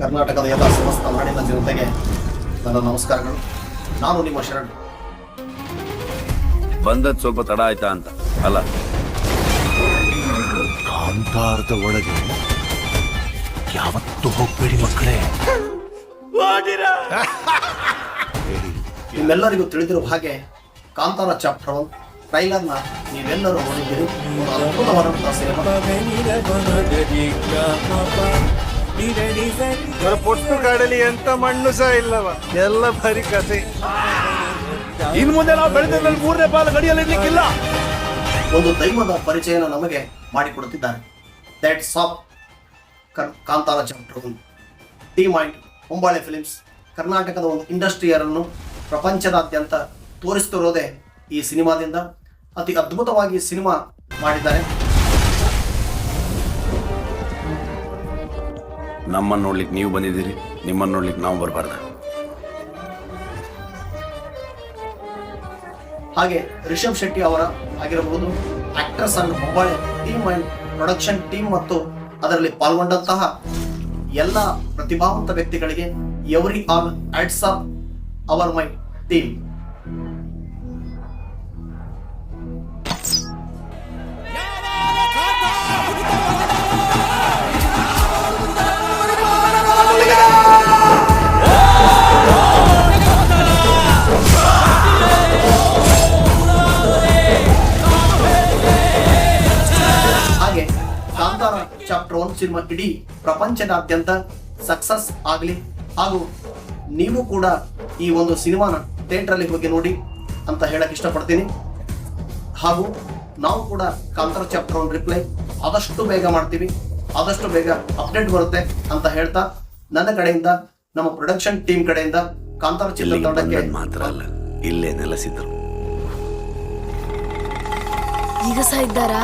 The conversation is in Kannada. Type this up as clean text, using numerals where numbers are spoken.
ಕರ್ನಾಟಕದ ಎಲ್ಲ ಸಮಸ್ತ ನಾಡಿನ ಜನತೆಗೆ ನನ್ನ ನಮಸ್ಕಾರಗಳು. ನಾನು ನಿಮ್ಮ ಶರಣ್. ಬಂದದ್ ಸ್ವಲ್ಪ ತಡ ಆಯ್ತಾ ಅಂತ ಅಲ್ಲ, ಕಾಂತಾರದ ಒಳಗೆ ಯಾವತ್ತೂ ಹೋಗ್ಬೇಡಿ ಮಕ್ಕಳೇ. ನಿಮ್ಮೆಲ್ಲರಿಗೂ ತಿಳಿದಿರುವ ಹಾಗೆ ಕಾಂತಾರ ಚಾಪ್ಟರ್ 1 ಟ್ರೈಲರ್ನ ನೀವೆಲ್ಲರೂ ನೋಡಿದ್ದೀರಿ. ಒಂದು ಅದ್ಭುತವಾದಂತಹ ಸಿನಿಮಾ. ಪೊಟ್ಟು ಕಾಡಲಿ ಎಂತ ಮಣ್ಣು ಸಹ ಇಲ್ಲವ, ಎಲ್ಲ ಬರೀ ಕಥೆ. ಇನ್ ಮುಂದೆ ನಾವು ಬೆಳೆದ ಮೂರನೇ ಪಾಲು ಗಡಿಯಲ್ಲಿ ಇರ್ಲಿಕ್ಕಿಲ್ಲ. ಒಂದು ದೈವದ ಪರಿಚಯನ ನಮಗೆ ಮಾಡಿಕೊಡುತ್ತಿದ್ದಾರೆ. That's of Kantara chapter 1. Team and Hombale films ಕರ್ನಾಟಕದ ಒಂದು ಇಂಡಸ್ಟ್ರಿಯರನ್ನು ಪ್ರಪಂಚದಾದ್ಯಂತ ತೋರಿಸ್ತಿರೋದೇ ಈ ಸಿನಿಮಾದಿಂದ. ಅತಿ ಅದ್ಭುತವಾಗಿ ಸಿನಿಮಾ ಮಾಡಿದ್ದಾರೆ. ನಮ್ಮನ್ನು ನೋಡ್ಲಿಕ್ಕೆ ನೀವು ಬಂದಿದ್ದೀರಿ, ನಿಮ್ಮನ್ನು ನೋಡ್ಲಿಕ್ಕೆ ನಾವು ಬರಬಾರ್ದ? ಹಾಗೆ ರಿಷಬ್ ಶೆಟ್ಟಿ ಅವರ ಆಗಿರಬಹುದು, actors and Hombale team and production team ಮತ್ತು ಅದರಲ್ಲಿ ಪಾಲ್ಗೊಂಡಂತಹ ಎಲ್ಲ ಪ್ರತಿಭಾವಂತ ವ್ಯಕ್ತಿಗಳಿಗೆ every all odds of our my team. ಹಾಗೆ ಕಾಂತಾರ ಚಾಪ್ಟರ್ 1 ಸಿನಿಮಾ ಇಡೀ ಪ್ರಪಂಚದಾದ್ಯಂತ ಸಕ್ಸಸ್ ಆಗಲಿ, ಹಾಗೂ ನೀವು ಕೂಡ ಈ ಒಂದು ಸಿನಿಮಾನ ಥಿಯೇಟರಲ್ಲಿ ಹೋಗಿ ನೋಡಿ ಅಂತ ಹೇಳಕ್ ಇಷ್ಟಪಡ್ತೀನಿ. ಹಾಗೂ ನಾವು ಕೂಡ ಕಾಂತಾರ ಚಾಪ್ಟರ್ 1 ರಿಪ್ಲೈ ಆದಷ್ಟು ಬೇಗ ಮಾಡ್ತೀವಿ, ಆದಷ್ಟು ಬೇಗ ಅಪ್ಡೇಟ್ ಬರುತ್ತೆ ಅಂತ ಹೇಳ್ತಾ, ನನ್ನ ಕಡೆಯಿಂದ, ನಮ್ಮ ಪ್ರೊಡಕ್ಷನ್ ಟೀಮ್ ಕಡೆಯಿಂದ ಕಾಂತಾರ ಚಿತ್ರತಂಡಕ್ಕೆ ಮಾತ್ರ ಅಲ್ಲ, ಇಲ್ಲೇ ನೆಲೆಸಿದ್ರು. ಈಗ ಸಹ ಇದ್ದಾರಾ?